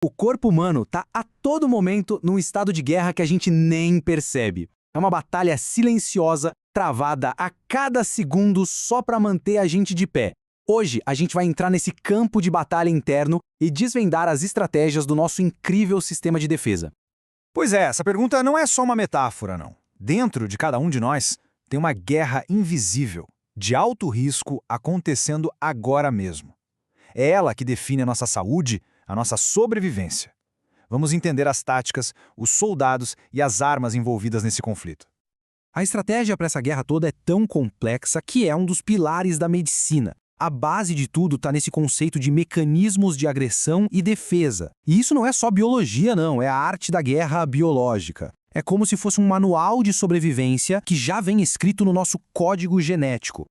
O corpo humano está a todo momento num estado de guerra que a gente nem percebe. É uma batalha silenciosa, travada a cada segundo só para manter a gente de pé. Hoje, a gente vai entrar nesse campo de batalha interno e desvendar as estratégias do nosso incrível sistema de defesa. Pois é, essa pergunta não é só uma metáfora, não. Dentro de cada um de nós tem uma guerra invisível, de alto risco, acontecendo agora mesmo. É ela que define a nossa saúde, a nossa sobrevivência. Vamos entender as táticas, os soldados e as armas envolvidas nesse conflito. A estratégia para essa guerra toda é tão complexa que é um dos pilares da medicina. A base de tudo está nesse conceito de mecanismos de agressão e defesa. E isso não é só biologia, não, é a arte da guerra biológica. É como se fosse um manual de sobrevivência que já vem escrito no nosso código genético.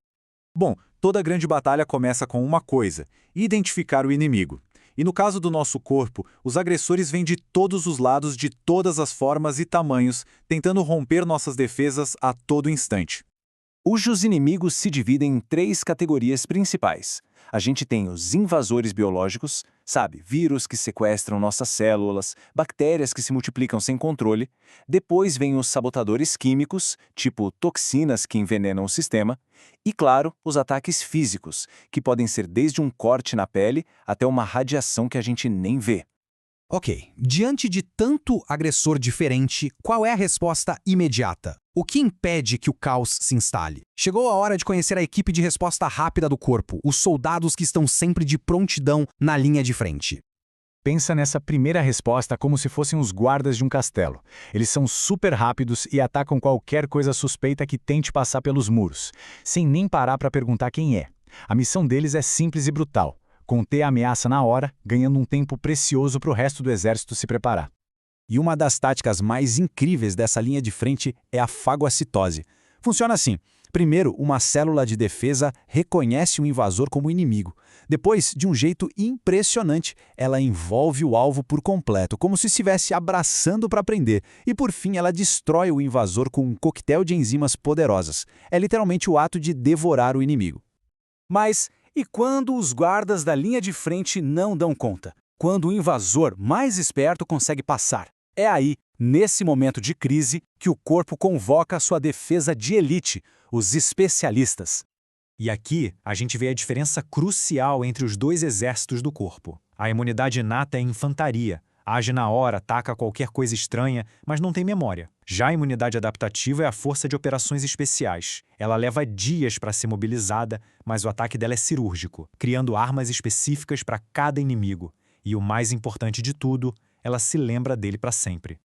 Bom, toda grande batalha começa com uma coisa: identificar o inimigo. E no caso do nosso corpo, os agressores vêm de todos os lados, de todas as formas e tamanhos, tentando romper nossas defesas a todo instante. Os inimigos se dividem em 3 categorias principais. A gente tem os invasores biológicos, sabe, vírus que sequestram nossas células, bactérias que se multiplicam sem controle. Depois vem os sabotadores químicos, tipo toxinas que envenenam o sistema. E, claro, os ataques físicos, que podem ser desde um corte na pele até uma radiação que a gente nem vê. Ok, diante de tanto agressor diferente, qual é a resposta imediata? O que impede que o caos se instale? Chegou a hora de conhecer a equipe de resposta rápida do corpo, os soldados que estão sempre de prontidão na linha de frente. Pensa nessa primeira resposta como se fossem os guardas de um castelo. Eles são super rápidos e atacam qualquer coisa suspeita que tente passar pelos muros, sem nem parar para perguntar quem é. A missão deles é simples e brutal: conter a ameaça na hora, ganhando um tempo precioso para o resto do exército se preparar. E uma das táticas mais incríveis dessa linha de frente é a fagocitose. Funciona assim: primeiro, uma célula de defesa reconhece o invasor como inimigo. Depois, de um jeito impressionante, ela envolve o alvo por completo, como se estivesse abraçando para prender. E por fim, ela destrói o invasor com um coquetel de enzimas poderosas. É literalmente o ato de devorar o inimigo. Mas e quando os guardas da linha de frente não dão conta? Quando o invasor mais esperto consegue passar? É aí, nesse momento de crise, que o corpo convoca a sua defesa de elite, os especialistas. E aqui, a gente vê a diferença crucial entre os 2 exércitos do corpo. A imunidade inata é infantaria. Age na hora, ataca qualquer coisa estranha, mas não tem memória. Já a imunidade adaptativa é a força de operações especiais. Ela leva dias para ser mobilizada, mas o ataque dela é cirúrgico, criando armas específicas para cada inimigo. E o mais importante de tudo, ela se lembra dele para sempre.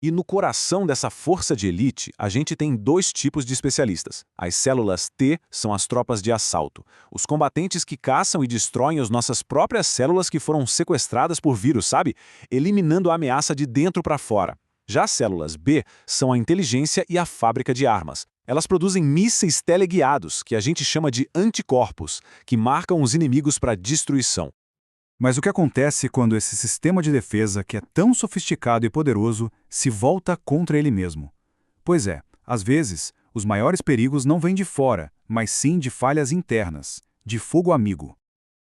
E no coração dessa força de elite, a gente tem 2 tipos de especialistas. As células T são as tropas de assalto, os combatentes que caçam e destroem as nossas próprias células que foram sequestradas por vírus, sabe? Eliminando a ameaça de dentro para fora. Já as células B são a inteligência e a fábrica de armas. Elas produzem mísseis teleguiados, que a gente chama de anticorpos, que marcam os inimigos para destruição. Mas o que acontece quando esse sistema de defesa, que é tão sofisticado e poderoso, se volta contra ele mesmo? Pois é, às vezes, os maiores perigos não vêm de fora, mas sim de falhas internas, de fogo amigo.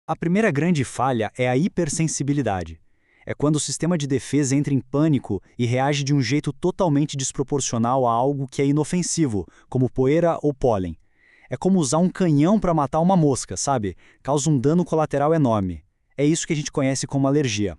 A primeira grande falha é a hipersensibilidade. É quando o sistema de defesa entra em pânico e reage de um jeito totalmente desproporcional a algo que é inofensivo, como poeira ou pólen. É como usar um canhão para matar uma mosca, sabe? Causa um dano colateral enorme. É isso que a gente conhece como alergia.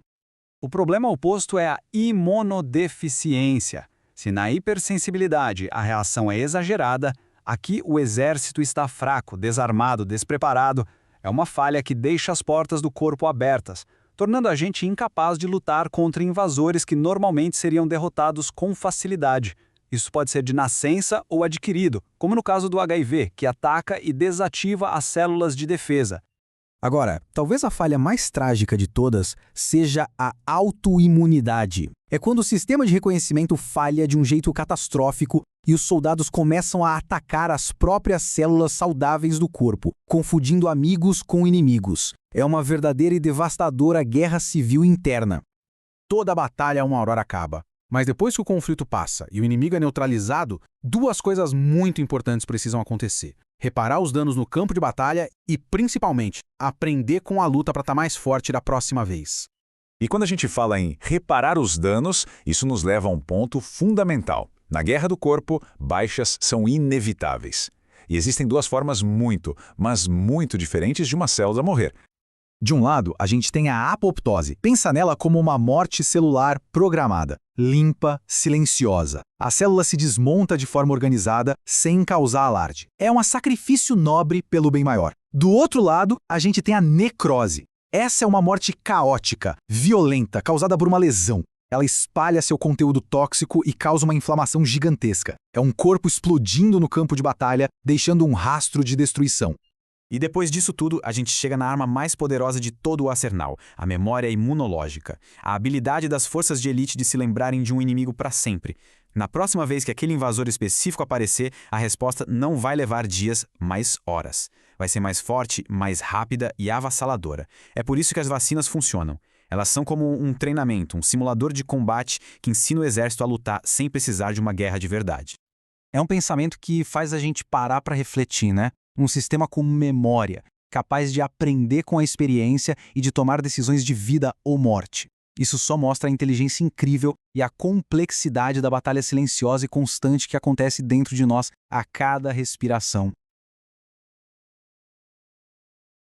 O problema oposto é a imunodeficiência. Se na hipersensibilidade a reação é exagerada, aqui o exército está fraco, desarmado, despreparado. É uma falha que deixa as portas do corpo abertas, tornando a gente incapaz de lutar contra invasores que normalmente seriam derrotados com facilidade. Isso pode ser de nascença ou adquirido, como no caso do HIV, que ataca e desativa as células de defesa. Agora, talvez a falha mais trágica de todas seja a autoimunidade. É quando o sistema de reconhecimento falha de um jeito catastrófico e os soldados começam a atacar as próprias células saudáveis do corpo, confundindo amigos com inimigos. É uma verdadeira e devastadora guerra civil interna. Toda batalha uma hora acaba. Mas depois que o conflito passa e o inimigo é neutralizado, 2 coisas muito importantes precisam acontecer: reparar os danos no campo de batalha e, principalmente, aprender com a luta para estar mais forte da próxima vez. E quando a gente fala em reparar os danos, isso nos leva a um ponto fundamental. Na guerra do corpo, baixas são inevitáveis. E existem duas formas mas muito diferentes de uma célula morrer. De um lado, a gente tem a apoptose. Pensa nela como uma morte celular programada, limpa, silenciosa. A célula se desmonta de forma organizada, sem causar alarde. É um sacrifício nobre pelo bem maior. Do outro lado, a gente tem a necrose. Essa é uma morte caótica, violenta, causada por uma lesão. Ela espalha seu conteúdo tóxico e causa uma inflamação gigantesca. É um corpo explodindo no campo de batalha, deixando um rastro de destruição. E depois disso tudo, a gente chega na arma mais poderosa de todo o arsenal, a memória imunológica. A habilidade das forças de elite de se lembrarem de um inimigo para sempre. Na próxima vez que aquele invasor específico aparecer, a resposta não vai levar dias, mas horas. Vai ser mais forte, mais rápida e avassaladora. É por isso que as vacinas funcionam. Elas são como um treinamento, um simulador de combate que ensina o exército a lutar sem precisar de uma guerra de verdade. É um pensamento que faz a gente parar para refletir, né? Um sistema com memória, capaz de aprender com a experiência e de tomar decisões de vida ou morte. Isso só mostra a inteligência incrível e a complexidade da batalha silenciosa e constante que acontece dentro de nós a cada respiração.